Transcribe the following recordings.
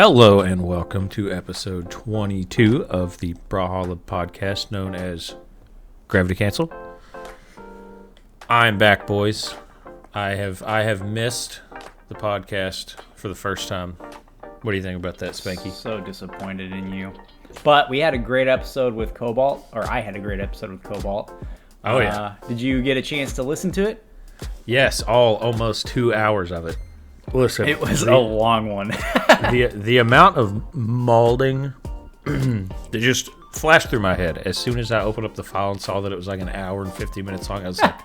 Hello and welcome to episode 22 of the Brawlhalla podcast known as Gravity Cancel. I'm back, boys. I have missed the podcast for the first time. What do you think about that, Spanky? So disappointed in you. But we had a great episode with Cobalt, or I had a great episode with Cobalt. Oh, yeah. Did you get a chance to listen to it? Yes, almost 2 hours of it. Listen, it was a long one. the amount of malding that just flashed through my head as soon as I opened up the file and saw that it was like an hour and 50 minutes long. I was like,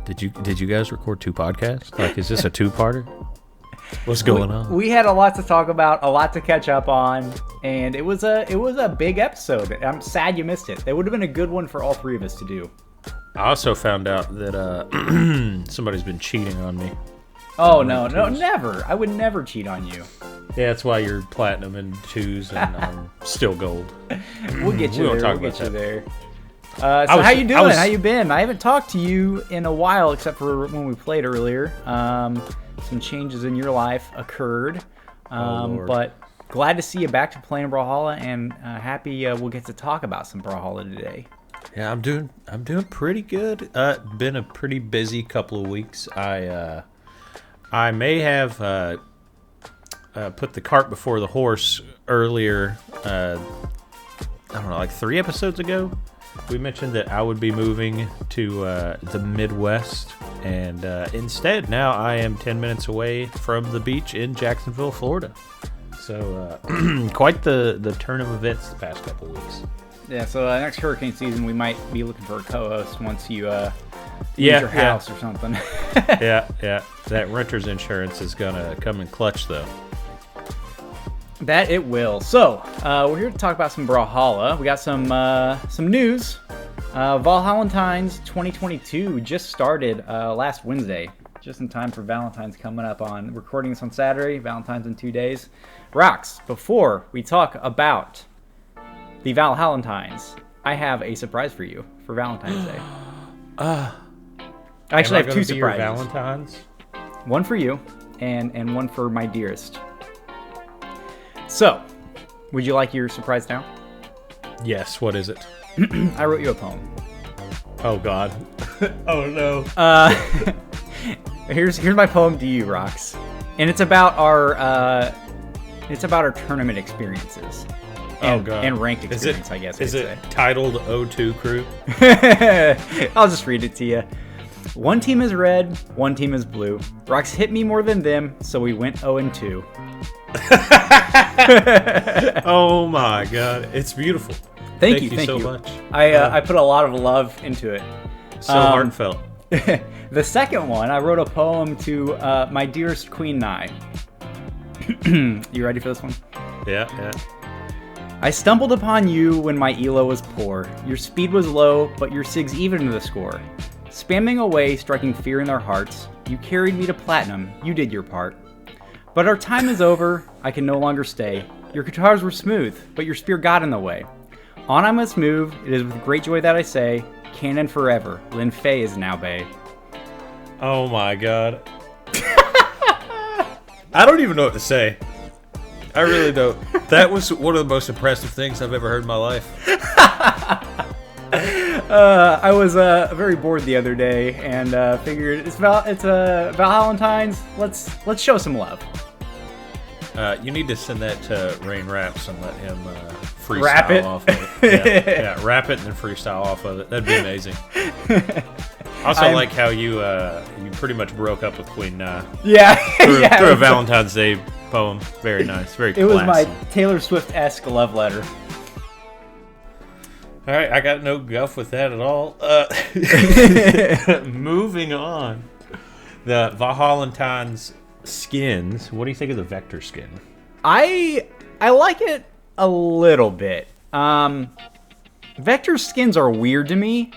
did you guys record two podcasts? Like, is this a two-parter? What's going on? We had a lot to talk about, a lot to catch up on, and it was a big episode. I'm sad you missed it. That would have been a good one for all three of us to do. I also found out that somebody's been cheating on me. Oh, no, never. I would never cheat on you. Yeah, that's why you're platinum and twos and I'm still gold. We'll get you there. We'll get you there. How you doing? How you been? I haven't talked to you in a while, except for when we played earlier. Some changes in your life occurred, but glad to see you back to playing Brawlhalla, and happy we'll get to talk about some Brawlhalla today. Yeah, I'm doing pretty good. Been a pretty busy couple of weeks. I may have put the cart before the horse earlier. I don't know, like 3 episodes ago. We mentioned that I would be moving to the Midwest, and instead now I am 10 minutes away from the beach in Jacksonville, Florida. So quite the turn of events the past couple of weeks. Yeah, so next hurricane season we might be looking for a co-host once you leave your house or something. yeah. That renter's insurance is gonna come in clutch, though. That it will. So we're here to talk about some Brawlhalla. We got some news. Valentine's 2022 just started last Wednesday, just in time for Valentine's coming up. On recording this on Saturday. Valentine's in 2 days. Rocks. Before we talk about the Valentines, I have a surprise for you for Valentine's Day. Actually, I have 2 surprises. Valentines? One for you, and one for my dearest. So, would you like your surprise now? Yes. What is it? I wrote you a poem. Oh God. Oh no. Here's my poem to you, Rox, and it's about our tournament experiences. And, God. And ranked experience, I guess. Is it titled O2 Crew? I'll just read it to you. One team is red, one team is blue. Rocks hit me more than them, so we went 0-2. Oh my God, it's beautiful. Thank you so much. I put a lot of love into it. So heartfelt. The second one, I wrote a poem to my dearest Queen Nai. You ready for this one? Yeah. I stumbled upon you when my elo was poor. Your speed was low, but your sigs evened the score. Spamming away, striking fear in their hearts. You carried me to platinum, you did your part. But our time is over, I can no longer stay. Your guitars were smooth, but your spear got in the way. On I must move, it is with great joy that I say, canon forever, Lin Fei is now bae. Oh my God. I don't even know what to say. I really don't. That was one of the most impressive things I've ever heard in my life. I was very bored the other day and figured it's Valentine's. Let's show some love. You need to send that to Rain Raps and let him freestyle rap it off of it. Yeah, rap it and then freestyle off of it. That'd be amazing. Also, like how you pretty much broke up with Queen Na. Yeah, through a Valentine's Day poem. Very nice. Very classy. It was my Taylor Swift-esque love letter. All right, I got no guff with that at all. Moving on. The Valentine's skins. What do you think of the Vector skin? I like it a little bit. Vector skins are weird to me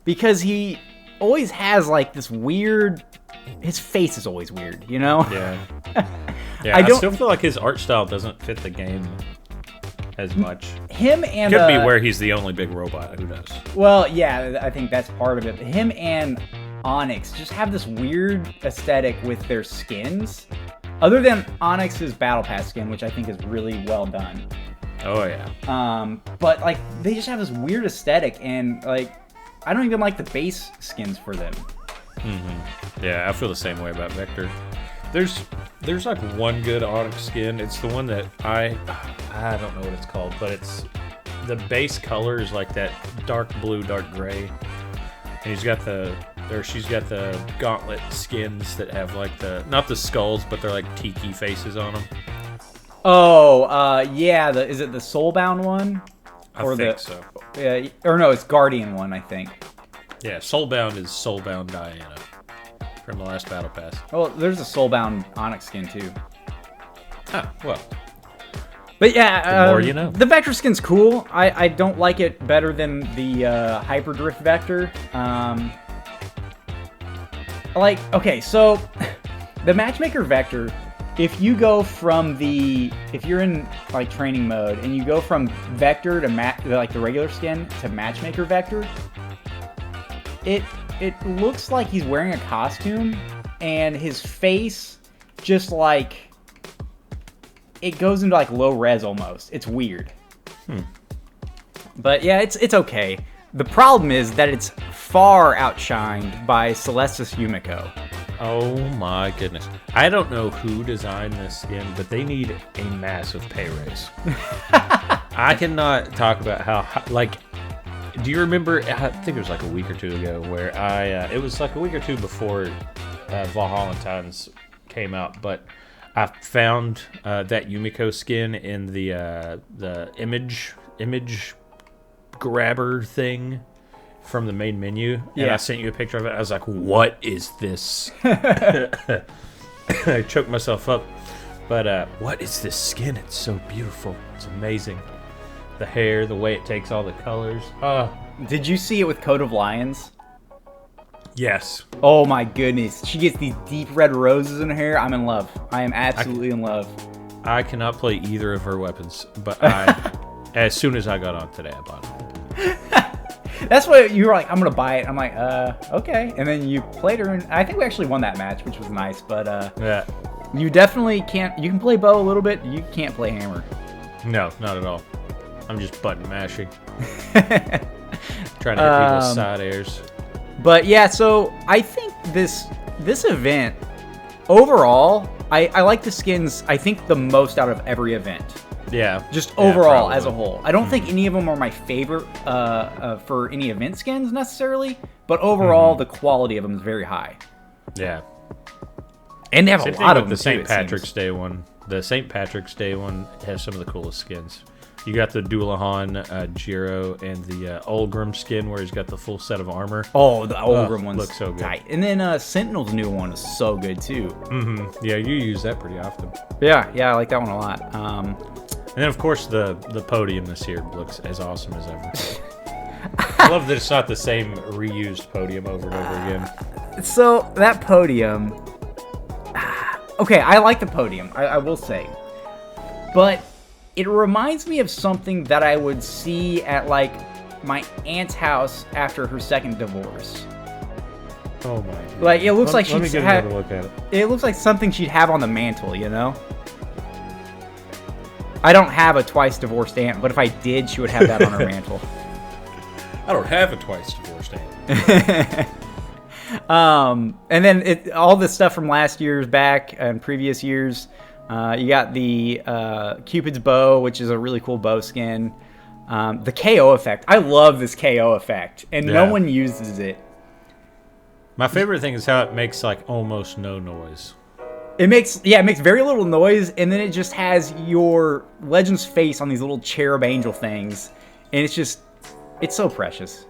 because he always has like this weird. His face is always weird, you know? Yeah. I still feel like his art style doesn't fit the game as much. Him and could be where he's the only big robot. Who knows? Well, yeah, I think that's part of it. Him and Onyx just have this weird aesthetic with their skins. Other than Onyx's Battle Pass skin, which I think is really well done. Oh yeah. But like they just have this weird aesthetic, and like I don't even like the base skins for them. Yeah, I feel the same way about Vector. There's like one good Onyx skin. It's the one that I don't know what it's called, but it's the base color is like that dark blue, dark gray, and she's got the gauntlet skins that have like not the skulls, but they're like tiki faces on them. Oh, yeah. Is it the Soulbound one? I think so. Yeah, or no, it's Guardian one, I think. Yeah, Soulbound is Soulbound Diana from the last Battle Pass. Oh, there's a Soulbound Onyx skin too. Ah, well. But yeah, the more you know. The Vector skin's cool. I don't like it better than the Hyperdrift Vector. Okay, so the Matchmaker Vector, if you go from if you're in like training mode and you go from Vector to like the regular skin to Matchmaker Vector, it looks like he's wearing a costume, and his face just like it goes into like low res almost. It's weird. But yeah, it's okay. The problem is that it's far outshined by Celestis Yumiko. Oh my goodness. I don't know who designed this skin, but they need a massive pay raise. I cannot talk about how, like, do you remember, I think it was like a week or two ago, where it was like a week or two before Valhalla came out, but I found that Yumiko skin in the image grabber thing from the main menu, and I sent you a picture of it. I was like, what is this? I choked myself up. But what is this skin? It's so beautiful. It's amazing. The hair, the way it takes all the colors. Did you see it with Coat of Lions? Yes. Oh my goodness. She gets these deep red roses in her hair. I'm in love. I am absolutely in love. I cannot play either of her weapons, but as soon as I got on today, I bought it. That's what you were like, I'm going to buy it. I'm like, okay. And then you played her, and I think we actually won that match, which was nice. But yeah. You definitely can't. You can play bow a little bit. You can't play hammer. No, not at all. I'm just button mashing. Trying to hit people's side airs. But yeah, so I think this event, overall, I like the skins, I think, the most out of every event. Yeah. Just overall, as a whole. I don't think any of them are my favorite for any event skins, necessarily. But overall, the quality of them is very high. Yeah. And they have a lot of them, the St. Patrick's Day one. The St. Patrick's Day one has some of the coolest skins. You got the Doulahan Jiro and the Olgrim skin where he's got the full set of armor. Oh, the Olgrim one's looks so good. Tight. And then Sentinel's new one is so good too. Yeah, you use that pretty often. Yeah, I like that one a lot. And then of course the podium this year looks as awesome as ever. I love that it's not the same reused podium over and over again. So that podium, okay, I like the podium, I will say, but it reminds me of something that I would see at like my aunt's house after her second divorce. Oh my God. Like it looks like let me get another look at it. It looks like something she'd have on the mantle, you know? I don't have a twice divorced aunt, but if I did, she would have that on her mantle. I don't have a twice divorced aunt. And then all this stuff from last year's back and previous years. You got the Cupid's bow, which is a really cool bow skin. The KO effect. I love this KO effect, and no one uses it. My favorite thing is how it makes like almost no noise. It makes very little noise, and then it just has your Legend's face on these little cherub angel things, and it's so precious.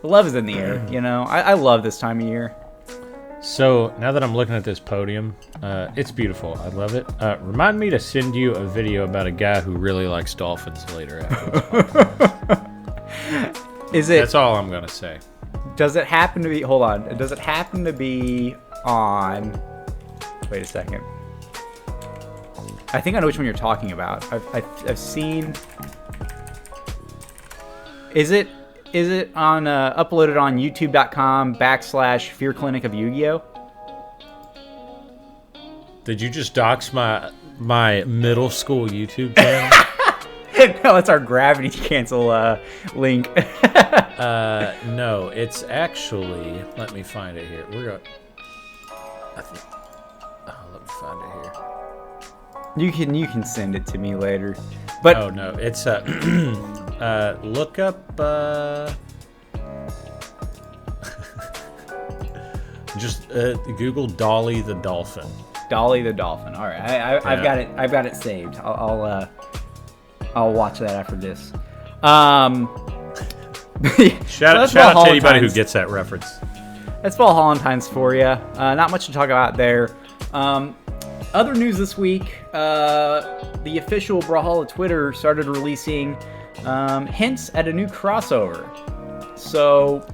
Love is in the air, you know? I love this time of year. So, now that I'm looking at this podium, it's beautiful. I love it. Remind me to send you a video about a guy who really likes dolphins later after this. That's all I'm going to say. Does it happen to be... Hold on. Does it happen to be on... Wait a second. I think I know which one you're talking about. I've seen... Is it on uploaded on youtube.com/Fear Clinic of Yu-Gi-Oh? Did you just dox my middle school YouTube channel? No, it's our gravity cancel link. No, it's actually. Let me find it here. Let me find it here. You can send it to me later. But oh no, it's look up just Google Dolly the dolphin. Dolly the dolphin. All right, I've got it. I've got it saved. I'll watch that after this. Shout out to anybody who gets that reference. That's Valentine's for you. Not much to talk about there. Other news this week, the official Brawlhalla Twitter started releasing hints at a new crossover. So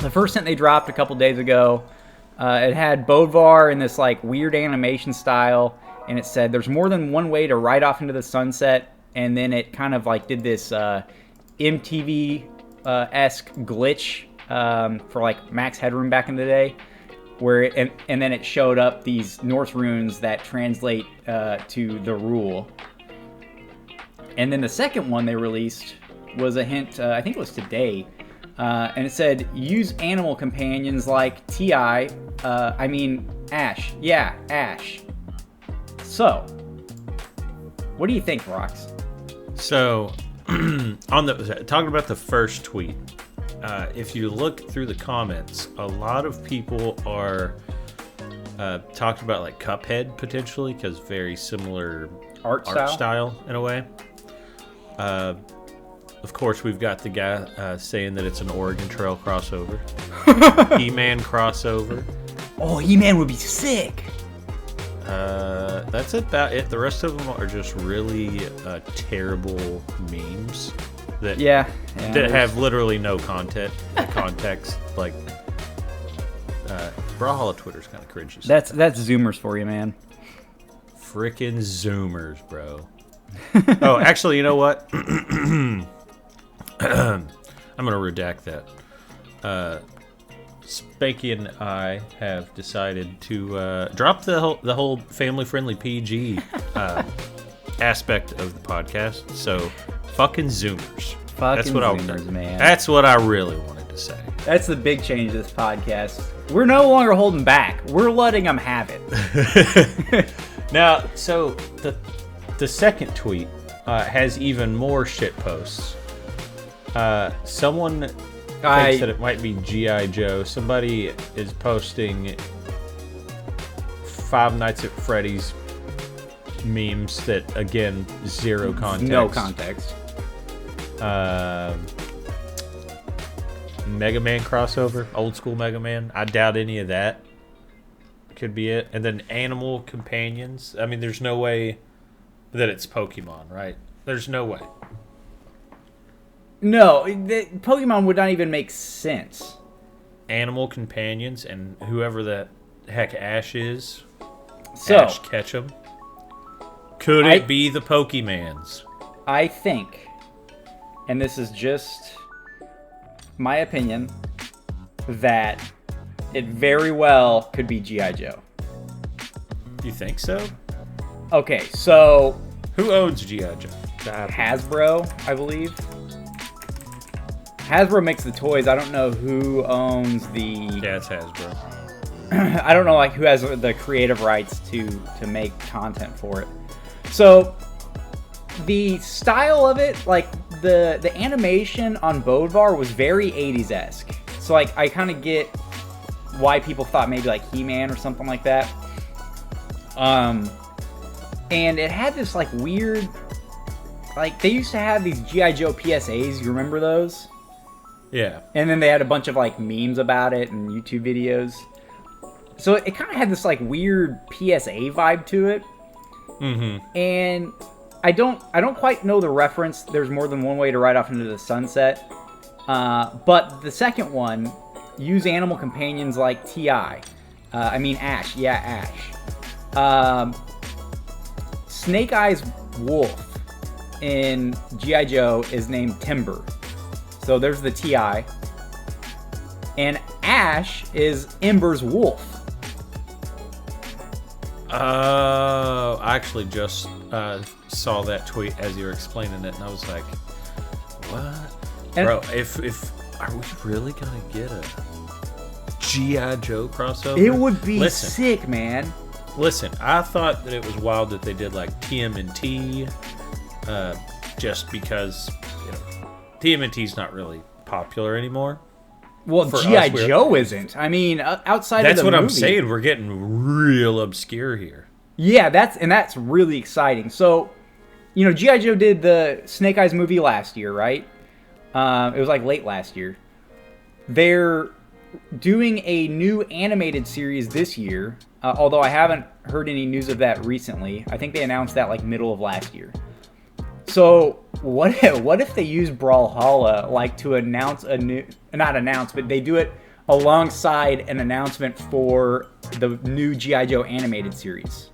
the first hint they dropped a couple days ago, it had Bodvar in this like weird animation style, and it said there's more than one way to ride off into the sunset, and then it kind of like did this MTV-esque glitch for like Max Headroom back in the day, where and then it showed up these Norse runes that translate to the rule. And then the second one they released was a hint, I think it was today, and it said, use animal companions like Ash. Yeah, Ash. So, what do you think, Rox? So, talking about the first tweet, if you look through the comments, a lot of people are talking about like Cuphead potentially, because very similar art style in a way. Of course, we've got the guy saying that it's an Oregon Trail crossover, He-Man crossover. Oh, He-Man would be sick. That's about it. The rest of them are just really terrible memes that have literally no context. Like Brawlhalla Twitter's kind of cringy. That's Zoomers for you, man. Frickin' Zoomers, bro. Oh, actually, you know what? I'm gonna redact that. Spanky and I have decided to drop the whole family-friendly PG aspect of the podcast. So, fucking Zoomers. That's what Zoomers, man. That's what I really wanted to say. That's the big change of this podcast. We're no longer holding back. We're letting them have it. Now, so the second tweet has even more shit posts. Someone thinks that it might be G.I. Joe. Somebody is posting Five Nights at Freddy's memes that, again, zero context. No context. Mega Man crossover, old school Mega Man. I doubt any of that could be it. And then animal companions. I mean, there's no way that it's Pokemon, right? There's no way. No, Pokemon would not even make sense. Animal companions and whoever the heck Ash is. So, Ash Ketchum. Could it be the Pokemans? I think, and this is just my opinion, that it very well could be G.I. Joe. You think so? Okay, so who owns G.I. Joe? Hasbro, I believe. Hasbro makes the toys. I don't know who owns the... Yeah, it's Hasbro. I don't know like who has the creative rights to make content for it. So the style of it, like the animation on Bodvar was very 80s-esque. So like I kind of get why people thought maybe like He-Man or something like that. And it had this like weird, like they used to have these G.I. Joe PSAs. You remember those? Yeah. And then they had a bunch of like memes about it and YouTube videos. So it kind of had this like weird PSA vibe to it. Mm-hmm. And I don't quite know the reference. There's more than one way to ride off into the sunset. But the second one, use animal companions like Ash. Yeah, Ash. Snake Eyes Wolf in G.I. Joe is named Timber. So there's the T.I. And Ash is Ember's wolf. I actually just saw that tweet as you were explaining it, and I was like, "What, bro? If are we really gonna get a GI Joe crossover? It would be sick, man. Listen, I thought that it was wild that they did like TMNT, just because TMNT's not really popular anymore. Well, GI Joe isn't. I mean, outside of the movie. That's what I'm saying. We're getting real obscure here. Yeah, that's really exciting. So, GI Joe did the Snake Eyes movie last year, right? It was like late last year. They're doing a new animated series this year, although I haven't heard any news of that recently. I think they announced that like middle of last year. So what if they use Brawlhalla like to announce but they do it alongside an announcement for the new G.I. Joe animated series?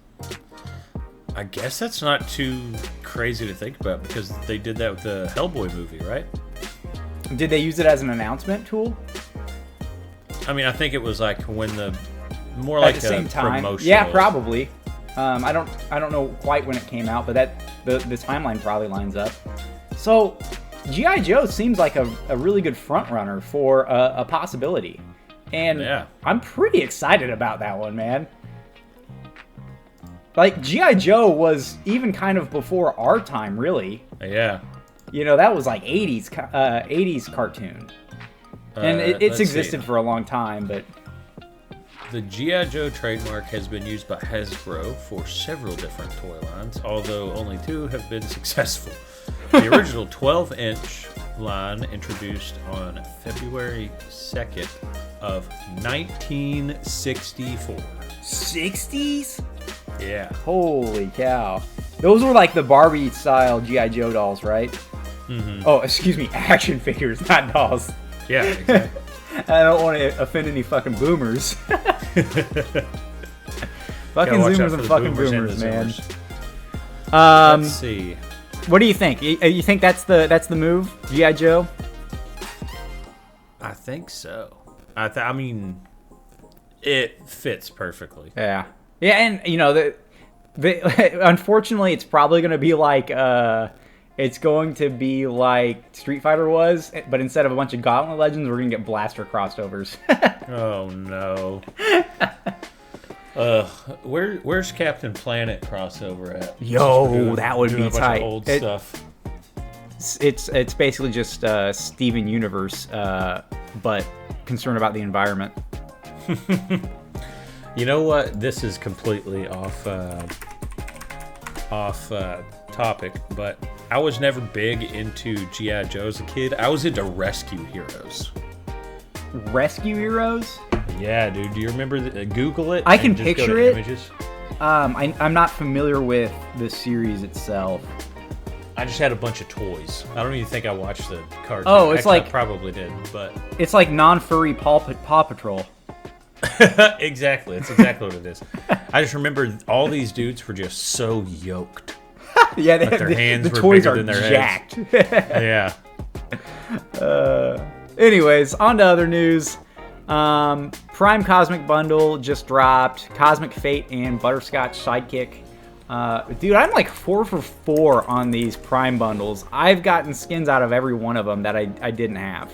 I guess that's not too crazy to think about because they did that with the Hellboy movie, right? Did they use it as an announcement tool? I mean, I think it was like when at the same time. Promotional. Yeah, probably. I don't know quite when it came out, but the timeline probably lines up. So G.I. Joe seems like a really good front runner for a possibility, and yeah. I'm pretty excited about that one, man. Like G.I. Joe was even kind of before our time, really. Yeah. That was like 80s cartoon, and it's existed for a long time, but. The G.I. Joe trademark has been used by Hasbro for several different toy lines, although only 2 have been successful. The original 12-inch line introduced on February 2nd of 1964. 60s? Yeah. Holy cow. Those were like the Barbie-style G.I. Joe dolls, right? Mm-hmm. Oh, excuse me, action figures, not dolls. Yeah, exactly. I don't want to offend any fucking boomers. Fucking Zoomers and fucking boomers, man. Let's see. What do you think? You think that's the move, G.I. Joe? I think so. I mean, it fits perfectly. Yeah, and unfortunately, it's probably going to be like it's going to be like Street Fighter was, but instead of a bunch of Gauntlet Legends, we're going to get Blaster crossovers. Oh, no. Where's Captain Planet crossover at? Yo, that would be tight. Old stuff. It's basically just Steven Universe, but concerned about the environment. You know what? This is completely off topic, but I was never big into G.I. Joe as a kid. I was into Rescue Heroes. Rescue Heroes? Yeah, dude. Do you remember? Google it. I can picture it. Images. I'm not familiar with the series itself. I just had a bunch of toys. I don't even think I watched the cartoon. Oh, it's actually, like I probably did, but it's like non-furry Paw Patrol. Exactly. It's exactly what it is. I just remember all these dudes were just so yoked. Yeah, their hands the were toys bigger are than their jacked. Heads. Yeah. Anyways, on to other news. Prime Cosmic Bundle just dropped. Cosmic Fate and Butterscotch Sidekick. Dude, I'm like 4 for 4 on these Prime bundles. I've gotten skins out of every one of them that I didn't have.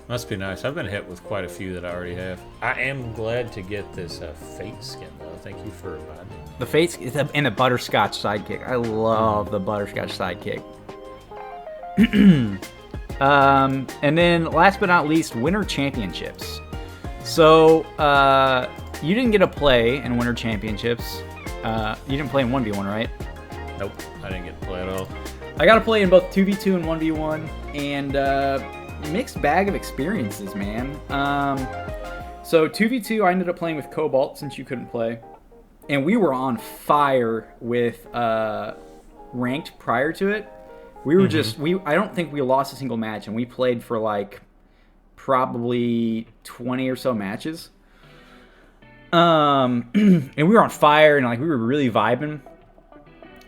Must be nice. I've been hit with quite a few that I already have. I am glad to get this Fate skin, though. Thank you for reminding me. The Fate and the Butterscotch Sidekick. I love the Butterscotch Sidekick. And then, last but not least, Winter Championships. So, you didn't get to play in Winter Championships. You didn't play in 1v1, right? Nope, I didn't get to play at all. I got to play in both 2v2 and 1v1, and mixed bag of experiences, man. So 2v2, I ended up playing with Cobalt since you couldn't play, and we were on fire with ranked prior to it. We were I don't think we lost a single match, and we played for like probably 20 or so matches. And we were on fire, and like we were really vibing.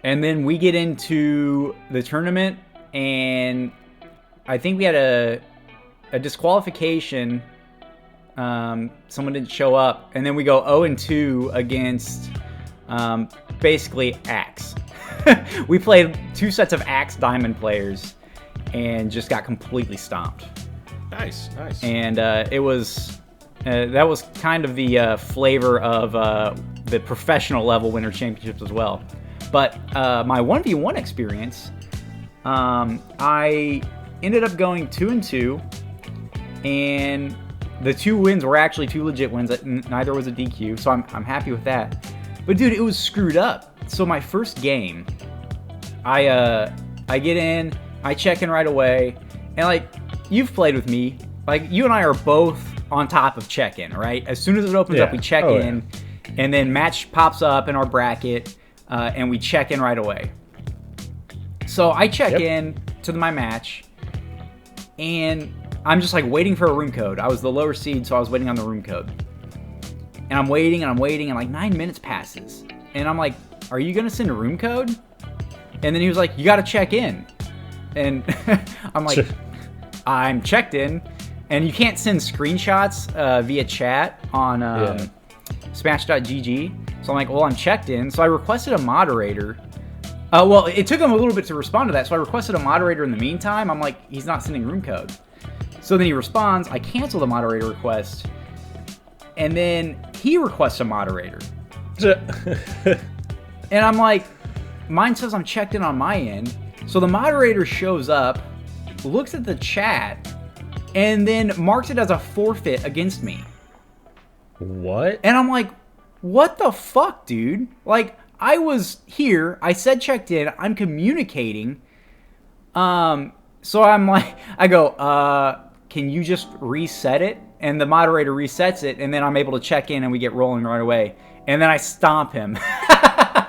And then we get into the tournament, and I think we had a disqualification. Someone didn't show up, and then we go 0-2 against Basically, Axe. We played 2 sets of Axe Diamond players and just got completely stomped. Nice. And it was that was kind of the flavor of the professional level Winter Championships as well. But my 1v1 experience, I ended up going 2-2, and the 2 wins were actually 2 legit wins. Neither was a DQ, so I'm happy with that. But dude, it was screwed up. So my first game, I get in, I check in right away, and like you've played with me, like you and I are both on top of check-in, right? As soon as it opens up, we check in, and then match pops up in our bracket, and we check in right away. So I check in to my match, and I'm just like waiting for a room code. I was the lower seed, so I was waiting on the room code. And I'm waiting, and like 9 minutes passes. And I'm like, are you going to send a room code? And then he was like, you got to check in. And I'm like, I'm checked in. And you can't send screenshots via chat on Smash.gg. So I'm like, well, I'm checked in. So I requested a moderator. Well, it took him a little bit to respond to that. So I requested a moderator in the meantime. I'm like, he's not sending room code. So then he responds. I cancel the moderator request. And then he requests a moderator. And I'm like, mine says I'm checked in on my end. So the moderator shows up, looks at the chat, and then marks it as a forfeit against me. What? And I'm like, what the fuck, dude? Like, I was here, I said checked in, I'm communicating. So I'm like, I go, can you just reset it? And the moderator resets it, and then I'm able to check in, and we get rolling right away. And then I stomp him.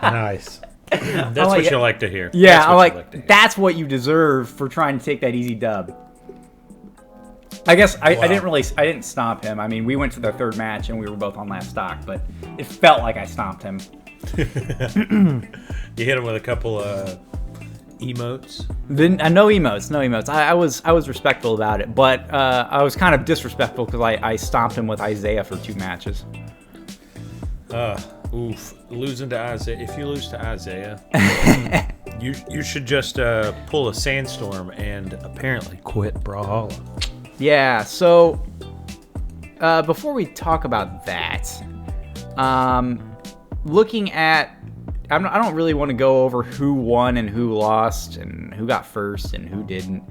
Nice. That's what you like to hear. Yeah, I'm like, that's what you deserve for trying to take that easy dub. I guess I didn't stomp him. I mean, we went to the 3rd match, and we were both on last stock, but it felt like I stomped him. You hit him with a couple of emotes? No emotes. I was respectful about it, but I was kind of disrespectful because I stomped him with Isaiah for 2 matches. Losing to Isaiah. If you lose to Isaiah, you should just pull a sandstorm and apparently quit Brawlhalla. Yeah. So before we talk about that, looking at, I don't really want to go over who won and who lost and who got first and who didn't,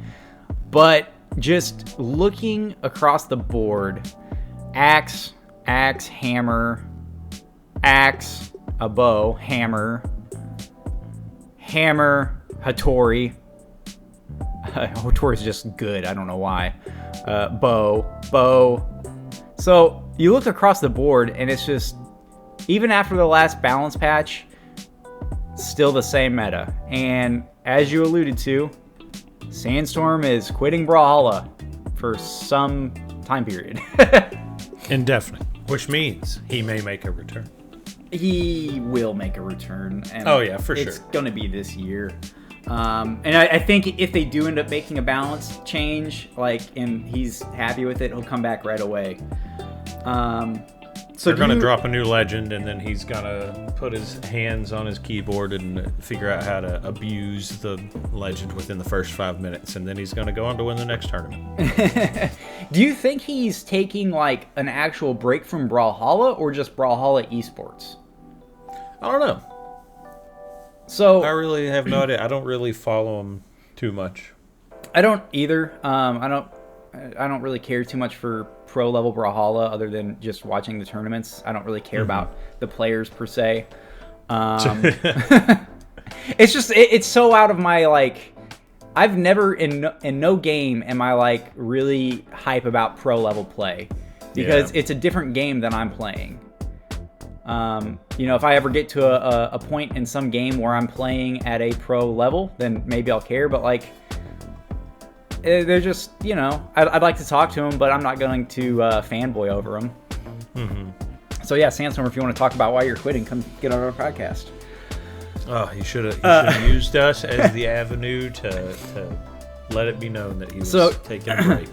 but just looking across the board, axe, hammer, axe, a bow, hammer, Hattori. Hattori's just good. I don't know why. Bow. So you look across the board, and it's just, even after the last balance patch, still the same meta. And as you alluded to, Sandstorm is quitting Brawlhalla for some time period. Indefinite. Which means he may make a return. He will make a return. And for sure. It's going to be this year. And I think if they do end up making a balance change, and he's happy with it, he'll come back right away. So they're going to drop a new legend, and then he's going to put his hands on his keyboard and figure out how to abuse the legend within the first 5 minutes, and then he's going to go on to win the next tournament. Do you think he's taking an actual break from Brawlhalla, or just Brawlhalla esports? I don't know. So I really have no idea. I don't really follow him too much. I don't either. I don't really care too much for pro level Brawlhalla other than just watching the tournaments. I don't really care about the players per se. It's just it's so out of my I've never in no game am I really hype about pro level play because it's a different game than I'm playing. If I ever get to a point in some game where I'm playing at a pro level, then maybe I'll care. But they're just, I'd like to talk to them, but I'm not going to fanboy over them. Mm-hmm. So yeah, Sandstorm, if you want to talk about why you're quitting, come get on our podcast. Oh, he should have used us as the avenue to let it be known that he was taking a break.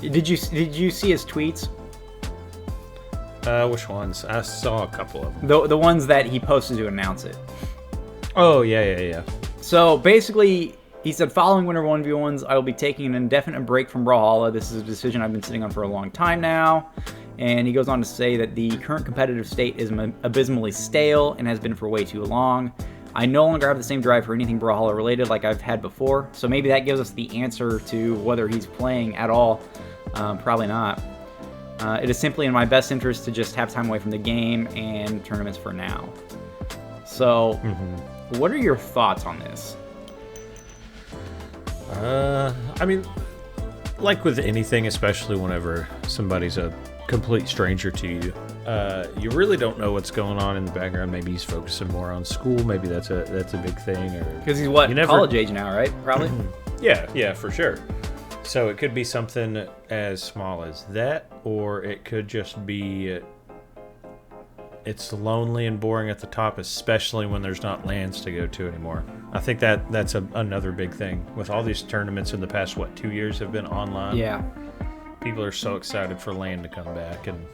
Did you see his tweets? Which ones? I saw a couple of them. The ones that he posted to announce it. Oh, yeah. So basically, he said, following Winter 1v1s, I will be taking an indefinite break from Brawlhalla. This is a decision I've been sitting on for a long time now. And he goes on to say that the current competitive state is abysmally stale and has been for way too long. I no longer have the same drive for anything Brawlhalla related like I've had before. So maybe that gives us the answer to whether he's playing at all. Probably not. It is simply in my best interest to just have time away from the game and tournaments for now. So, What are your thoughts on this? I mean, like with anything, especially whenever somebody's a complete stranger to you, you really don't know what's going on in the background. Maybe he's focusing more on school. Maybe that's a big thing. Or because he's college age now, right? Probably. Yeah, for sure. So it could be something as small as that, or it could just be it's lonely and boring at the top, especially when there's not lands to go to anymore. I think that's another big thing. With all these tournaments in the past, 2 years have been online? Yeah. People are so excited for land to come back, and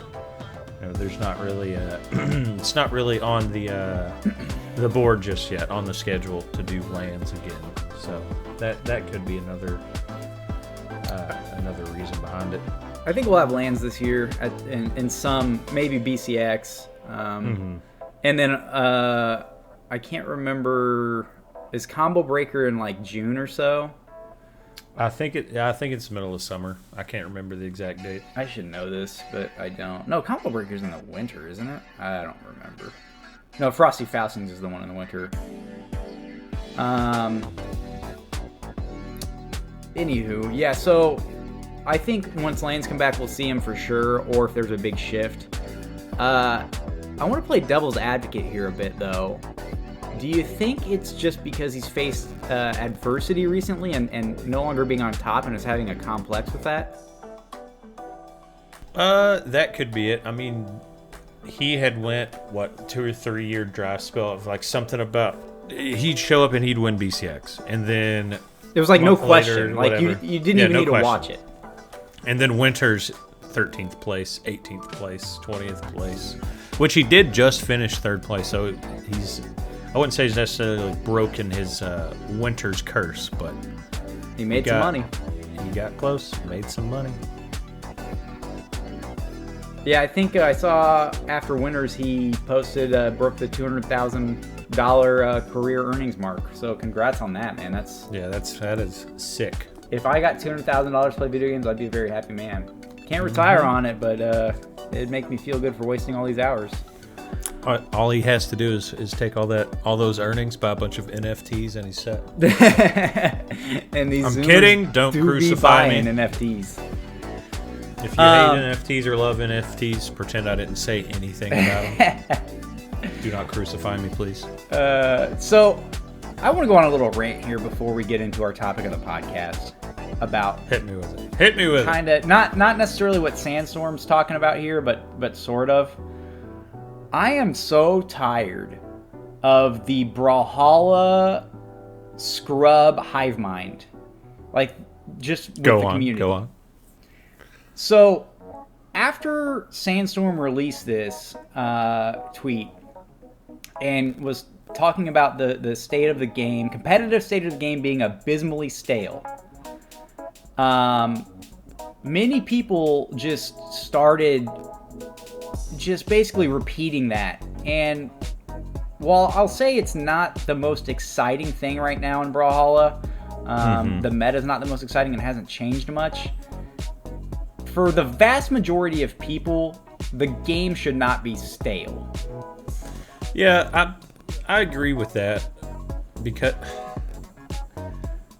there's not really it's not really on the board just yet, on the schedule to do lands again. So that could be another reason behind it. I think we'll have lands this year in some, maybe BCX. And then I can't remember, is Combo Breaker in like June or so? I think it's middle of summer. I can't remember the exact date. I should know this, but I don't. No, Combo Breaker's in the winter, isn't it? I don't remember. No, Frosty Faustings is the one in the winter. Anywho, yeah, so I think once lands come back, we'll see him for sure, or if there's a big shift. I want to play devil's advocate here a bit, though. Do you think it's just because he's faced adversity recently and no longer being on top and is having a complex with that? That could be it. I mean, he had went, 2 or 3 year dry spell of like something about he'd show up and he'd win BCX. And then it was like no question. Later, like you didn't even need to watch it. And then Winter's 13th place, 18th place, 20th place, which he did just finish 3rd place. So I wouldn't say he's necessarily broken his Winter's curse, but he made some money. He got close, made some money. Yeah, I think I saw after Winters he posted broke the $200,000 career earnings mark. So congrats on that, man. That is sick. If I got $200,000 to play video games, I'd be a very happy man. Can't retire on it, but it'd make me feel good for wasting all these hours. All he has to do is take all those earnings, buy a bunch of NFTs, and he's set. And these I'm kidding. Don't crucify me. NFTs. If you hate NFTs or love NFTs, pretend I didn't say anything about them. Do not crucify me, please. So I want to go on a little rant here before we get into our topic of the podcast about. Hit me with it. Kinda not necessarily what Sandstorm's talking about here, but sort of. I am so tired of the Brawlhalla scrub hive mind. Like, just with the community. Go on. So, after Sandstorm released this tweet and was talking about the state of the game, competitive state of the game being abysmally stale, many people just started basically repeating that. And while I'll say it's not the most exciting thing right now in Brawlhalla, the meta's not the most exciting and hasn't changed much, for the vast majority of people, the game should not be stale. Yeah, I agree with that, because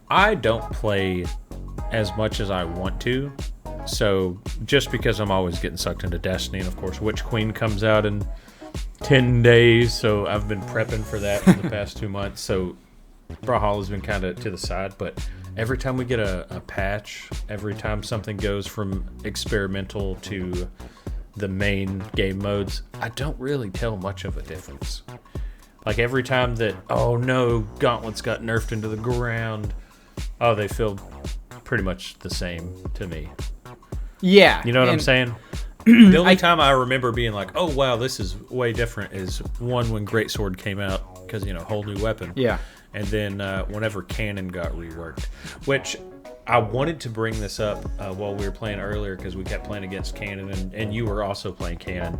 I don't play as much as I want to. So just because I'm always getting sucked into Destiny, and of course Witch Queen comes out in 10 days, so I've been prepping for that for the past 2 months. So Brawlhalla's been kind of to the side, but every time we get a patch, every time something goes from experimental to the main game modes, I don't really tell much of a difference. Like every time that, oh no, gauntlets got nerfed into the ground, they feel pretty much the same to me. Yeah. You know what I'm saying? The only time I remember being like, oh, wow, this is way different is one when Greatsword came out because, whole new weapon. Yeah. And then whenever Cannon got reworked, which I wanted to bring this up while we were playing earlier because we kept playing against Cannon and you were also playing Cannon.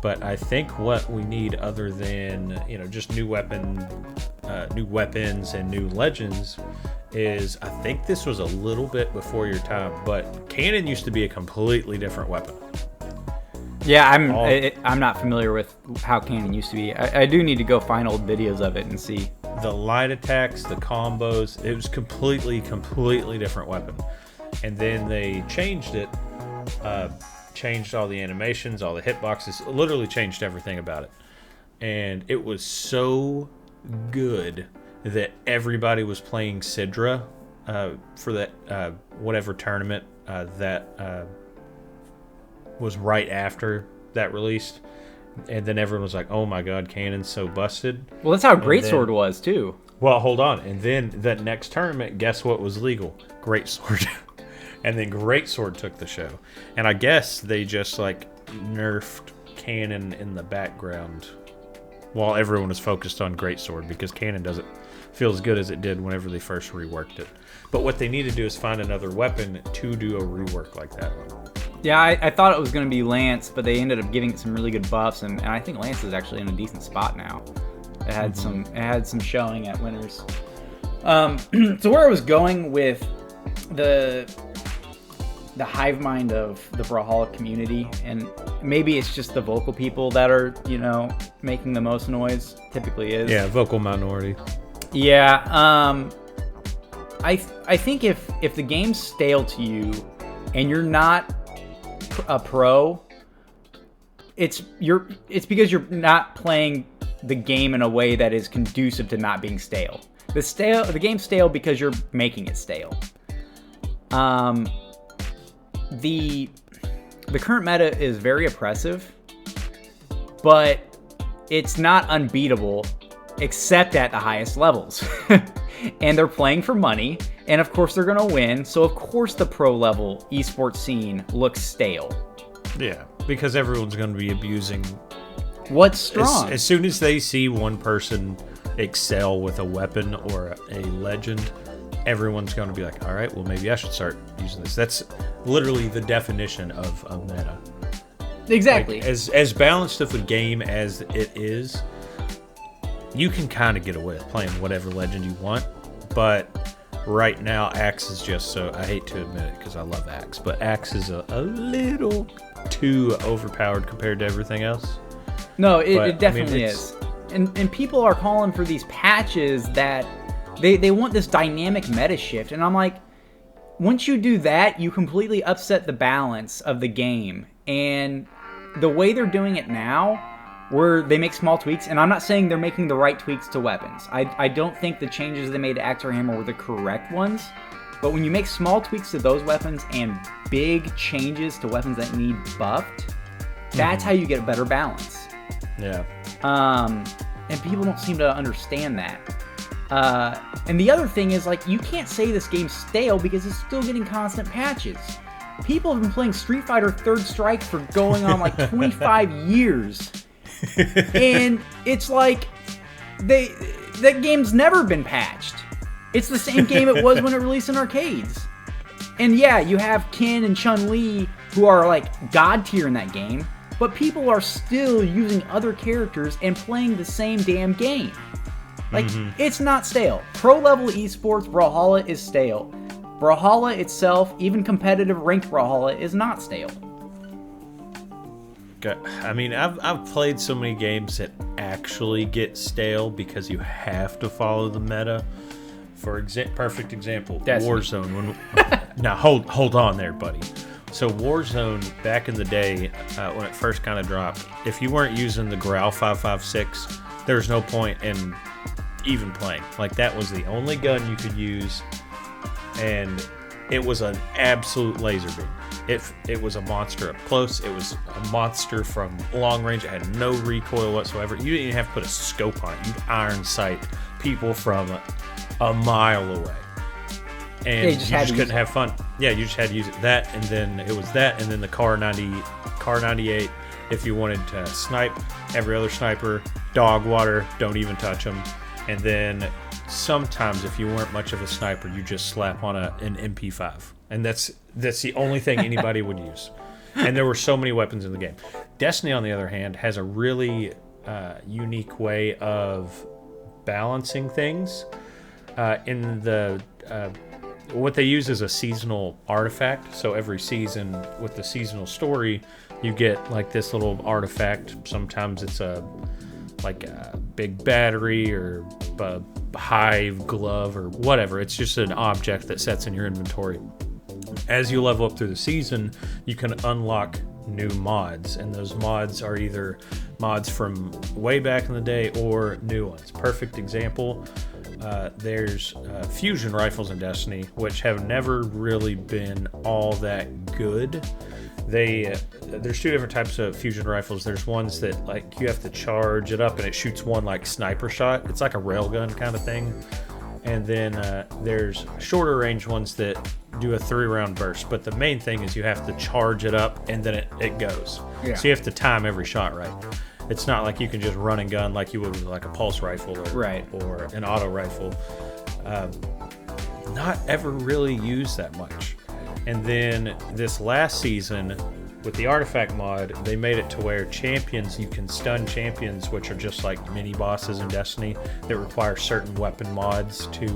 But I think what we need other than, just new weapons and new legends is I think this was a little bit before your time, but Cannon used to be a completely different weapon. Yeah, I'm not familiar with how Cannon used to be. I do need to go find old videos of it and see. The light attacks, the combos, it was completely different weapon. And then they changed it, changed all the animations, all the hitboxes, literally changed everything about it. And it was so good that everybody was playing Sidra for that whatever tournament that was right after that released. And then everyone was like, oh my god, Cannon's so busted. Well, that's how Greatsword was, too. Well, hold on. And then that next tournament, guess what was legal? Greatsword. And then Greatsword took the show. And I guess they just, nerfed Cannon in the background while everyone was focused on Greatsword because Cannon doesn't feel as good as it did whenever they first reworked it. But what they need to do is find another weapon to do a rework like that one. Yeah, I thought it was going to be Lance, but they ended up giving it some really good buffs, and I think Lance is actually in a decent spot now. It had some showing at Winners. So where I was going with the hive mind of the Brawlhalla community, and maybe it's just the vocal people that are, making the most noise, typically is. Yeah, vocal minority. Yeah, I think if the game's stale to you and you're not a pro, it's because you're not playing the game in a way that is conducive to not being stale. The game's stale because you're making it stale. The current meta is very oppressive, but it's not unbeatable except at the highest levels. And they're playing for money, and of course they're going to win, so of course the pro level esports scene looks stale. Yeah, because everyone's going to be abusing what's strong. As soon as they see one person excel with a weapon or a legend, everyone's going to be like, all right, well, maybe I should start using this. That's literally the definition of a meta. Exactly. As balanced of a game as it is, you can kind of get away with playing whatever legend you want, but right now Axe is just so, I hate to admit it because I love Axe, but Axe is a little too overpowered compared to everything else. No, it definitely is. And people are calling for these patches that they want this dynamic meta shift, and I'm like, once you do that, you completely upset the balance of the game. And the way they're doing it now, where they make small tweaks, and I'm not saying they're making the right tweaks to weapons. I don't think the changes they made to Axe or Hammer were the correct ones, but when you make small tweaks to those weapons and big changes to weapons that need buffed, that's how you get a better balance. Yeah. And people don't seem to understand that. And the other thing is, you can't say this game's stale because it's still getting constant patches. People have been playing Street Fighter Third Strike for going on 25 years. And it's that game's never been patched. It's the same game it was when it released in arcades. And yeah, you have Ken and Chun-Li who are god tier in that game, but people are still using other characters and playing the same damn game. It's not stale. Pro level esports, Brawlhalla is stale. Brawlhalla itself, even competitive ranked Brawlhalla, is not stale. I mean, I've played so many games that actually get stale because you have to follow the meta. For perfect example, Destiny. Warzone. Now hold on there, buddy. So Warzone, back in the day, when it first kind of dropped, if you weren't using the Growl 5.56, there's no point in even playing. That was the only gun you could use, and it was an absolute laser beam. It was a monster up close. It was a monster from long range. It had no recoil whatsoever. You didn't even have to put a scope on it. You'd iron sight people from a mile away. and you just couldn't have fun. Yeah, you just had to use it. That, and then it was that, and then the Car 98. If you wanted to snipe every other sniper, dog water, don't even touch them. And then sometimes, if you weren't much of a sniper, you just slap on an MP5, and that's the only thing anybody would use. And there were so many weapons in the game. Destiny, on the other hand, has a really unique way of balancing things. In the what they use is a seasonal artifact. So every season with the seasonal story, you get like this little artifact. Sometimes it's like a big battery or a hive glove or whatever. It's just an object that sets in your inventory. As you level up through the season, you can unlock new mods, and those mods are either mods from way back in the day or new ones. Perfect example, there's fusion rifles in Destiny, which have never really been all that good. There's two different types of fusion rifles. There's ones that like you have to charge it up and it shoots one like sniper shot. It's like a railgun kind of thing. And then there's shorter range ones that do a 3-round burst. But the main thing is you have to charge it up and then it goes. Yeah. So you have to time every shot right. It's not like you can just run and gun like you would with like a pulse rifle or an auto rifle. Not ever really used that much. And then this last season, with the artifact mod, they made it to where champions, you can stun champions, which are just like mini bosses in Destiny that require certain weapon mods to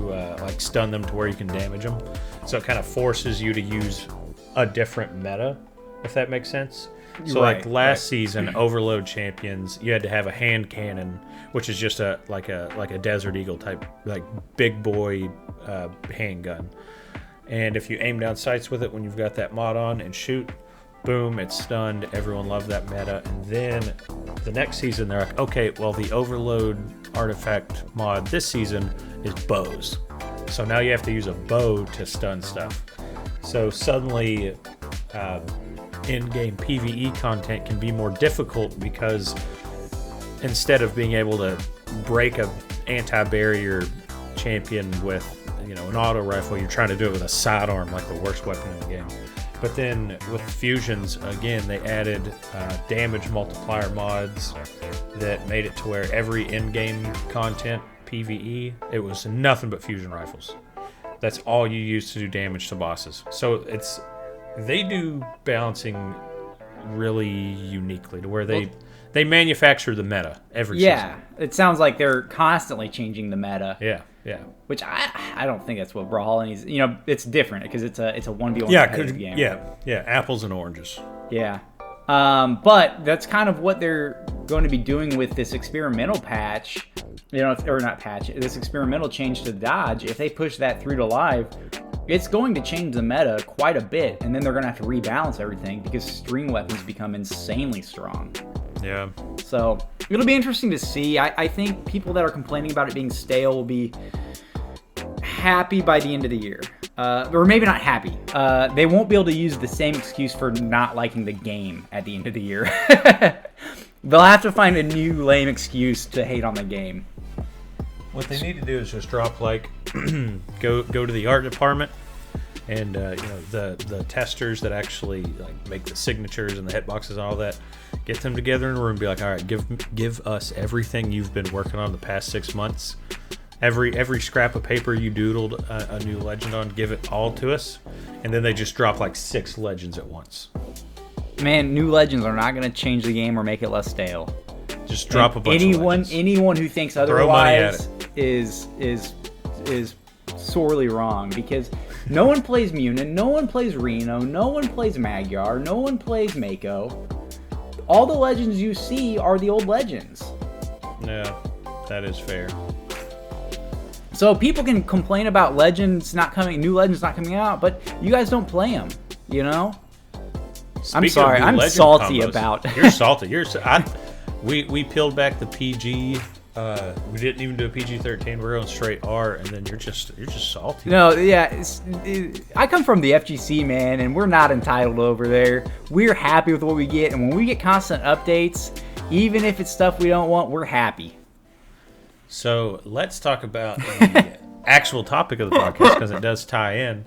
like stun them to where you can damage them. So it kind of forces you to use a different meta, if that makes sense. So like last season, Overload champions, you had to have a hand cannon, which is just like a Desert Eagle type, like big boy handgun. And if you aim down sights with it when you've got that mod on and shoot, boom, it's stunned. Everyone loved that meta. And then the next season, they're like, okay, well, the Overload artifact mod this season is bows. So now you have to use a bow to stun stuff. So suddenly, in-game PvE content can be more difficult because instead of being able to break a anti-barrier champion with an auto rifle, you're trying to do it with a sidearm, like the worst weapon in the game. But then with fusions, again, they added damage multiplier mods that made it to where every in-game content, PvE, it was nothing but fusion rifles. That's all you use to do damage to bosses. So they do balancing really uniquely to where they manufacture the meta every season. Yeah, it sounds like they're constantly changing the meta. Yeah. Which I don't think that's what Brawlhalla needs. It's different because it's a 1v1 competitive game. Yeah, apples and oranges. Yeah. But that's kind of what they're going to be doing with this experimental patch, or not patch, this experimental change to dodge. If they push that through to live, it's going to change the meta quite a bit, and then they're going to have to rebalance everything because string weapons become insanely strong. Yeah. So it'll be interesting to see. I think people that are complaining about it being stale will be happy by the end of the year. Or maybe not happy. They won't be able to use the same excuse for not liking the game at the end of the year. They'll have to find a new lame excuse to hate on the game. What they need to do is just drop like go to the art department and the testers that actually like make the signatures and the hitboxes and all that. Get them together in a room and be like, all right, give us everything you've been working on the past 6 months. Every scrap of paper you doodled a new legend on, give it all to us. And then they just drop like 6 legends at once. Man, new legends are not going to change the game or make it less stale. Just drop a bunch of legends. Anyone who thinks otherwise is sorely wrong, because no one plays Munin, no one plays Reno, no one plays Magyar, no one plays Mako. All the legends you see are the old legends. Yeah, that is fair. So people can complain about new legends not coming out, but you guys don't play them, I'm sorry, I'm salty combos, about. You're salty. We peeled back the PG. We didn't even do a PG-13. We're going straight R, and then you're just salty. No, yeah, I come from the FGC, man, and we're not entitled over there. We're happy with what we get, and when we get constant updates, even if it's stuff we don't want, we're happy. So let's talk about actual topic of the podcast because it does tie in.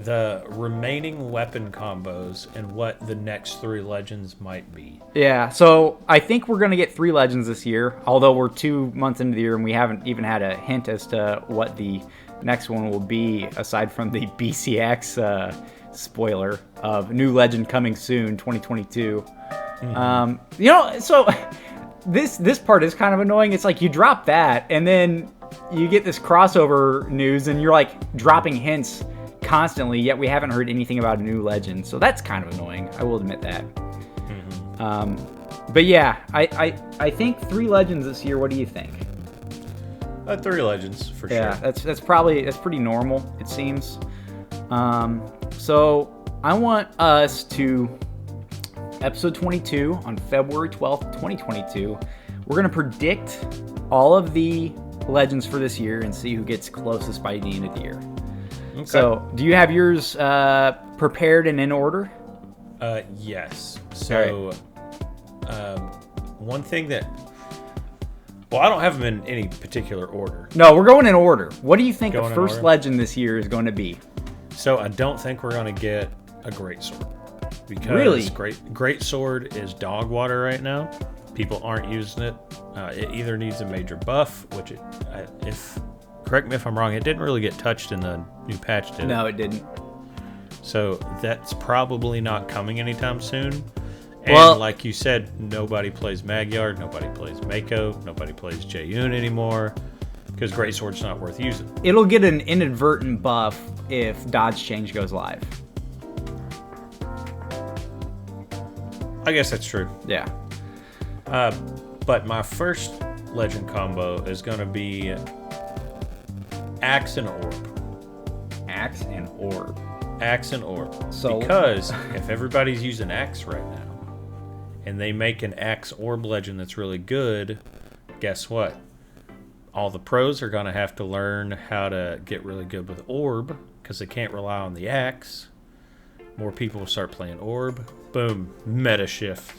The remaining weapon combos and what the next 3 legends might be. Yeah, so I think we're going to get 3 legends this year, although we're 2 months into the year and we haven't even had a hint as to what the next one will be, aside from the BCX spoiler of new legend coming soon, 2022. So this part is kind of annoying. It's like you drop that, and then you get this crossover news, and you're like dropping hints constantly, yet we haven't heard anything about a new legend. So that's kind of annoying. I will admit that. But yeah, I think 3 legends this year. What do you think? 3 legends for sure. Yeah, that's pretty normal, it seems. So I want us to episode 22 on February 12th, 2022. We're gonna predict all of the legends for this year and see who gets closest by the end of the year. Okay. So, do you have yours prepared and in order? Yes. So, one thing that... Well, I don't have them in any particular order. No, we're going in order. What do you think the first legend this year is going to be? So, I don't think we're going to get a Greatsword. Because really? Greatsword is dog water right now. People aren't using it. It either needs a major buff, which correct me if I'm wrong, it didn't really get touched in the new patch, did it? No, it didn't. So that's probably not coming anytime soon. And like you said, nobody plays Magyar, nobody plays Mako, nobody plays Jaeyoon anymore, because Greatsword's not worth using. It'll get an inadvertent buff if Dodge Change goes live. I guess that's true. Yeah. But my first legend combo is going to be Axe and Orb. Axe and Orb. Axe and Orb. So, because if everybody's using Axe right now, and they make an Axe Orb legend that's really good, guess what? All the pros are going to have to learn how to get really good with Orb, because they can't rely on the Axe. More people will start playing Orb. Boom. Meta shift.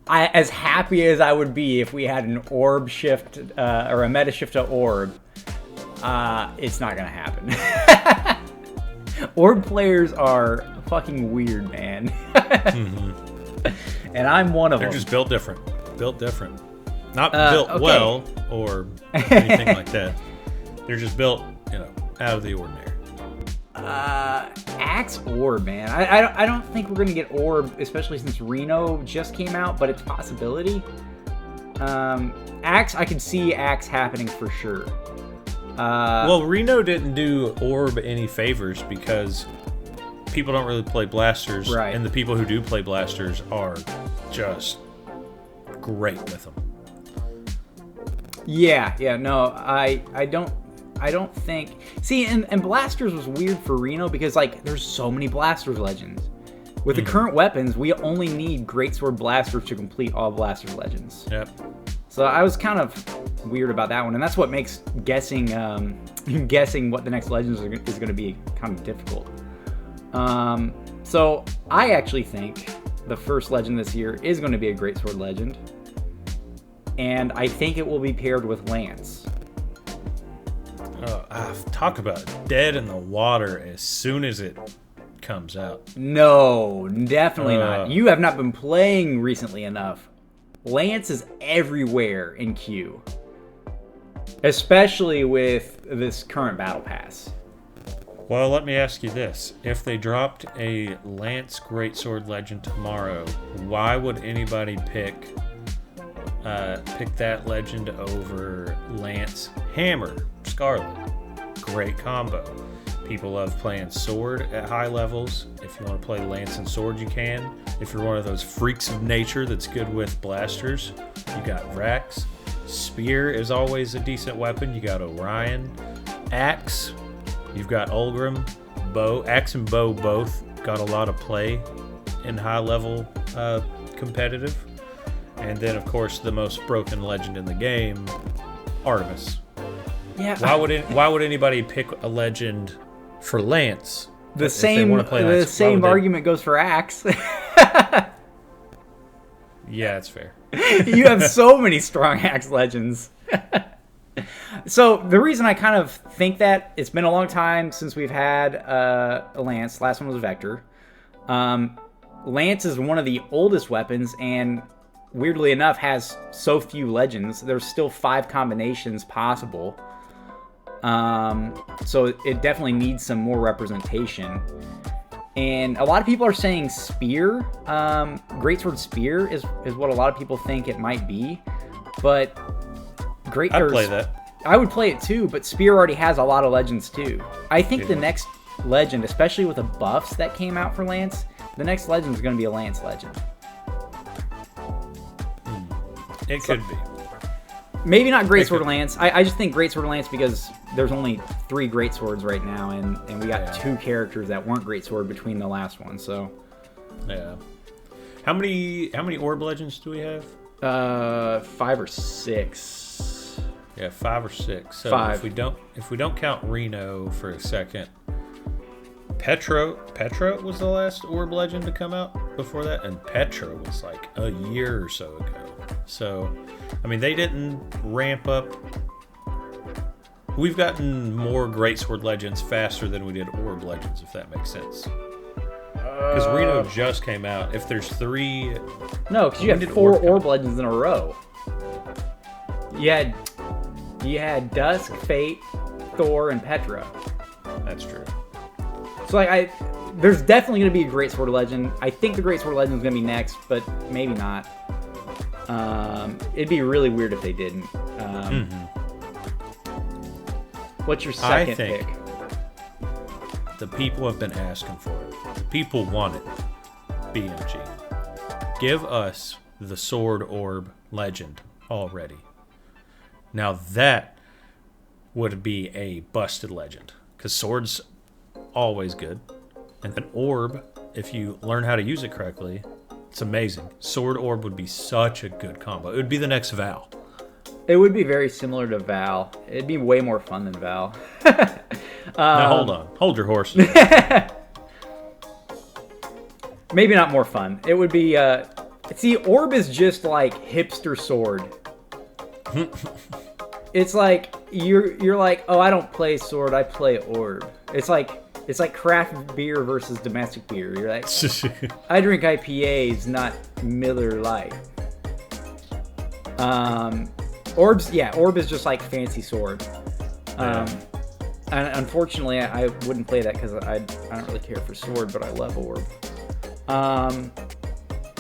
As happy as I would be if we had an Orb shift, or a meta shift to Orb, it's not going to happen. Orb players are fucking weird, man. And I'm one of them. They're just built different. Built different. Not built well or anything like that. They're just built, out of the ordinary. Axe Orb, man. I don't think we're gonna get Orb, especially since Reno just came out, but it's a possibility. Axe, I could see Axe happening for sure. Well, Reno didn't do Orb any favors because people don't really play blasters, right? And the people who do play blasters are just great with them. Yeah, no, I don't think... See, and Blasters was weird for Reno because, there's so many Blasters legends. With the current weapons, we only need Greatsword Blasters to complete all Blasters legends. Yep. So I was kind of weird about that one, and that's what makes guessing what the next legends is going to be kind of difficult. So I actually think the first legend this year is going to be a Greatsword legend, and I think it will be paired with Lance. Talk about dead in the water as soon as it comes out. No, definitely not. You have not been playing recently enough. Lance is everywhere in Q, especially with this current battle pass. Well, let me ask you this. If they dropped a Lance Greatsword legend tomorrow, why would anybody pick that legend over Lance Hammer Scarlet? Great combo. People love playing sword at high levels. If you want to play Lance and sword, you can. If you're one of those freaks of nature that's good with blasters, you got Vrax. Spear is always a decent weapon. You got Orion. Axe, you've got Ulgrim. Bow. Axe and bow both got a lot of play in high level competitive. And then, of course, the most broken legend in the game, Artemis. Yeah. Why would anybody pick a legend for Lance? The same argument goes for Axe. Yeah, that's fair. You have so many strong Axe legends. So the reason I kind of think that it's been a long time since we've had a lance. Last one was Vector. Lance is one of the oldest weapons, and weirdly enough, has so few legends. There's still 5 combinations possible. So it definitely needs some more representation. And a lot of people are saying Spear, Greatsword Spear is what a lot of people think it might be. But I'd play that. I would play it too, but Spear already has a lot of legends too. I think the next legend, especially with the buffs that came out for Lance, the next legend is going to be a Lance legend. It could be. Maybe not Greatsword Lance. I just think Greatsword Lance because there's only 3 Greatswords right now, and we got 2 characters that weren't Greatsword between the last one. So, yeah. How many orb legends do we have? 5 or 6. Yeah, 5 or 6. So 5. if we don't count Reno for a second, Petra was the last orb legend to come out before that, and Petra was like a year or so ago. So, I mean, they didn't ramp up. We've gotten more Greatsword legends faster than we did orb legends, if that makes sense. Because Reno just came out. If there's 3... No, because you had 4 orb legends in a row. You had Dusk, Fate, Thor, and Petra. That's true. So there's definitely going to be a Greatsword legend. I think the Greatsword legend is going to be next, but maybe not. It'd be really weird if they didn't. What's your second pick? The people have been asking for it. The people want it. BMG. Give us the Sword Orb legend already. Now that would be a busted legend. Because Sword's always good. And an Orb, if you learn how to use it correctly, it's amazing. Sword Orb would be such a good combo. It would be the next Val. It would be very similar to Val. It'd be way more fun than Val. Now hold on. Hold your horses. Maybe not more fun. It would be... see, Orb is just like hipster Sword. It's like, you're like, oh, I don't play Sword, I play Orb. It's like craft beer versus domestic beer. You're like, I drink IPAs, not Miller Lite. Orb is just like fancy Sword. And unfortunately, I wouldn't play that because I don't really care for Sword, but I love Orb.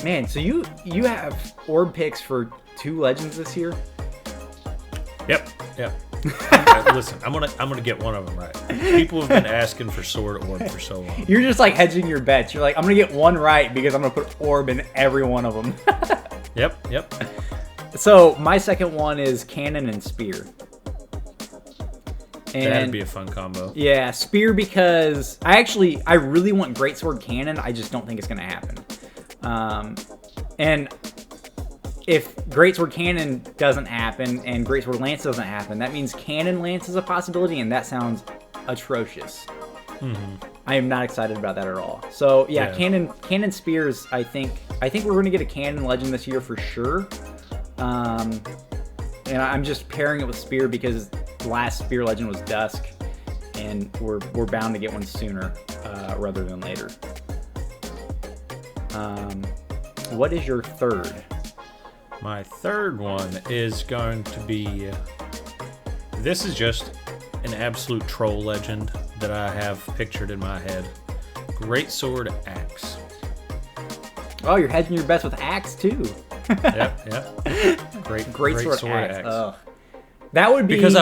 Man, so you have Orb picks for 2 legends this year? Yep. Listen, I'm gonna get one of them right. People have been asking for Sword Orb for so long. You're just like hedging your bets. You're like, I'm gonna get one right because I'm gonna put Orb in every one of them. Yep. So my second one is Cannon and Spear. And that'd be a fun combo. Yeah, Spear because I really want Greatsword Cannon. I just don't think it's gonna happen. And if Greatsword Cannon doesn't happen and Greatsword Lance doesn't happen, that means Cannon Lance is a possibility, and that sounds atrocious. I am not excited about that at all. So yeah. Cannon Spears. I think we're going to get a Cannon Legend this year for sure. And I'm just pairing it with Spear because the last Spear Legend was Dusk, and we're bound to get one sooner rather than later. What is your third? My third one is going to be... This is just an absolute troll legend that I have pictured in my head. Greatsword Axe. Oh, you're hedging your bets with Axe, too. Yep. Greatsword Axe. Oh. That would be... Because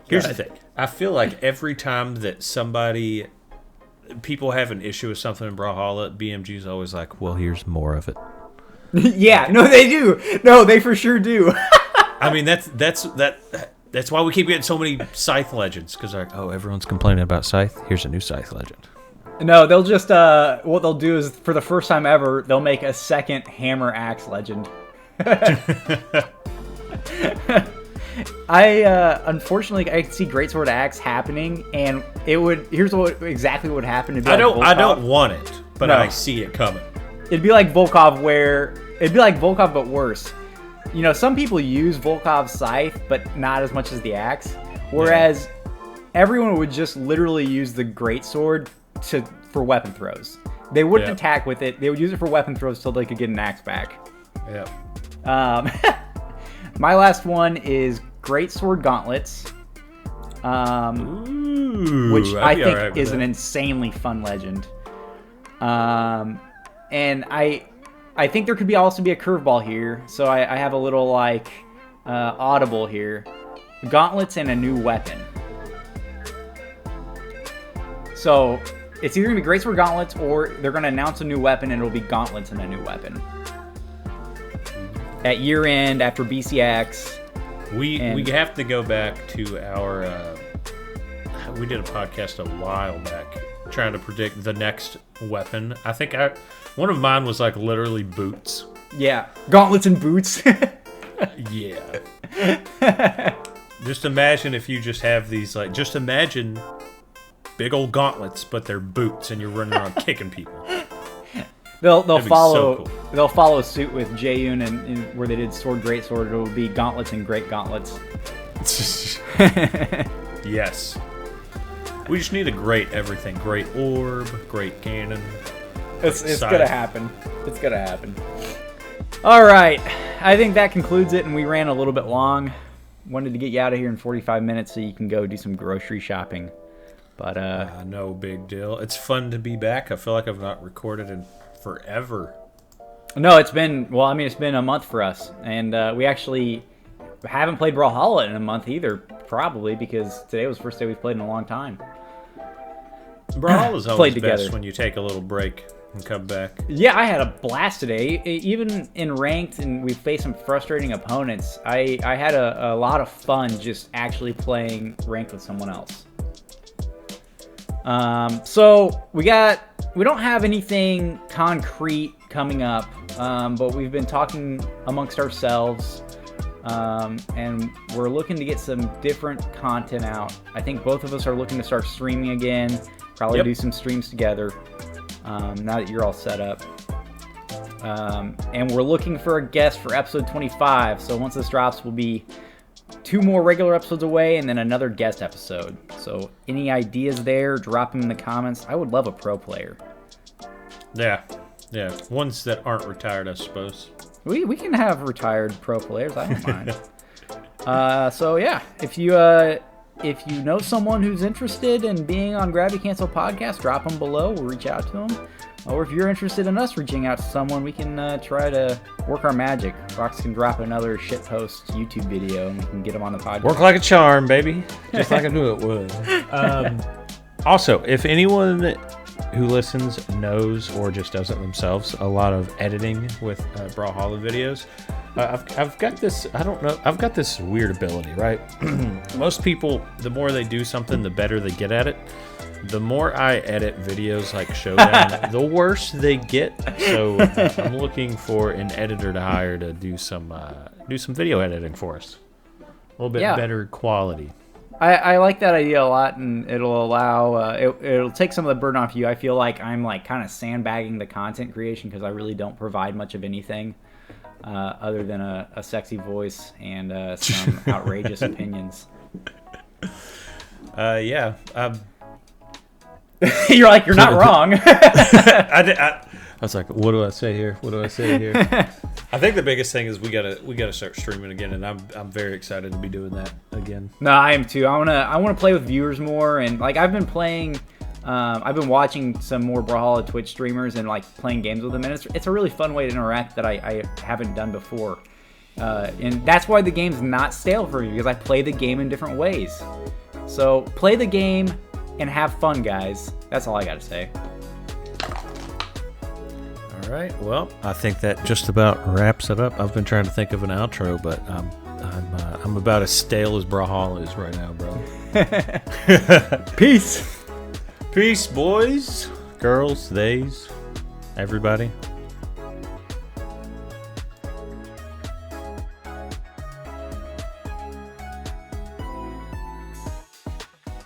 here's the thing. I feel like every time that people have an issue with something in Brawlhalla, BMG's always like, well, here's more of it. Yeah, no, they do. No, they for sure do. I mean, that's why we keep getting so many Scythe legends, because like, oh, everyone's complaining about Scythe. Here's a new Scythe legend. No, they'll just what they'll do is for the first time ever, they'll make a second Hammer Axe legend. Unfortunately I see Greatsword Axe happening, and here's exactly what would happen. I don't want it, but no. I see it coming. It'd be like Volkov but worse. some people use Volkov's scythe, but not as much as the axe. Whereas everyone would just literally use the greatsword for weapon throws. They wouldn't attack with it. They would use it for weapon throws till they could get an axe back. Yeah. My last one is greatsword gauntlets, which I think is an insanely fun legend. And I think there could also be a curveball here, so I have a little audible here. Gauntlets and a new weapon. So it's either gonna be greatsword gauntlets, or they're gonna announce a new weapon and it'll be gauntlets and a new weapon. At year end, after BCX, we have to go back to our. We did a podcast a while back trying to predict the next weapon. I think one of mine was literally boots. Yeah, gauntlets and boots. Yeah. Just imagine if you just have these just imagine big old gauntlets, but they're boots, and you're running around kicking people. They'll So follow cool. They'll follow suit with Jaeyoon and where they did sword greatsword. It'll be gauntlets and great gauntlets. Yes. We just need a great everything. Great orb, great cannon. It's gonna happen. It's gonna happen. All right, I think that concludes it, and we ran a little bit long. Wanted to get you out of here in 45 minutes so you can go do some grocery shopping. But no big deal. It's fun to be back. I feel like I've not recorded in forever. No, it's been a month for us, and we actually haven't played Brawlhalla in a month either, probably because today was the first day we've played in a long time. Brawlhalla's always Played best together. when you take a little break and come back. Yeah, I had a blast today. Even in ranked, and we faced some frustrating opponents, I had a lot of fun just actually playing ranked with someone else. So we don't have anything concrete coming up, but we've been talking amongst ourselves, and we're looking to get some different content out. I think both of us are looking to start streaming again, probably do some streams together, now that you're all set up. And we're looking for a guest for episode 25, so once this drops, we'll be 2 more regular episodes away and then another guest episode. So any ideas there, drop them in the comments. I would love a pro player. Yeah. Ones that aren't retired, I suppose. We can have retired pro players. I don't mind. So yeah, if you know someone who's interested in being on Grab Your Cancel podcast, drop them below. We'll reach out to them. Or if you're interested in us reaching out to someone, we can try to work our magic. Fox can drop another shitpost YouTube video and we can get them on the podcast. Work like a charm, baby. Just like I knew it would. Also, if anyone who listens knows or just does it themselves a lot of editing with Brawlhalla videos, I've got this. I don't know. I've got this weird ability, right? Most people, the more they do something, the better they get at it. The more I edit videos like Showdown, the worse they get. So I'm looking for an editor to hire to do some video editing for us. A little bit better quality. I like that idea a lot, and it'll allow it'll take some of the burden off you. I feel like I'm kind of sandbagging the content creation because I really don't provide much of anything other than a sexy voice and some outrageous opinions. Yeah. You're like, you're not wrong. I was like, what do I say here? What do I say here? I think the biggest thing is we gotta start streaming again, and I'm very excited to be doing that again. No, I am too. I wanna play with viewers more, and I've been playing. I've been watching some more Brawlhalla Twitch streamers and playing games with them, and it's a really fun way to interact that I haven't done before. And that's why the game's not stale for me, because I play the game in different ways. So play the game and have fun, guys. That's all I gotta say. All right. Well, I think that just about wraps it up. I've been trying to think of an outro, but I'm about as stale as Brawlhalla is right now, bro. Peace. Peace, boys, girls, theys, everybody.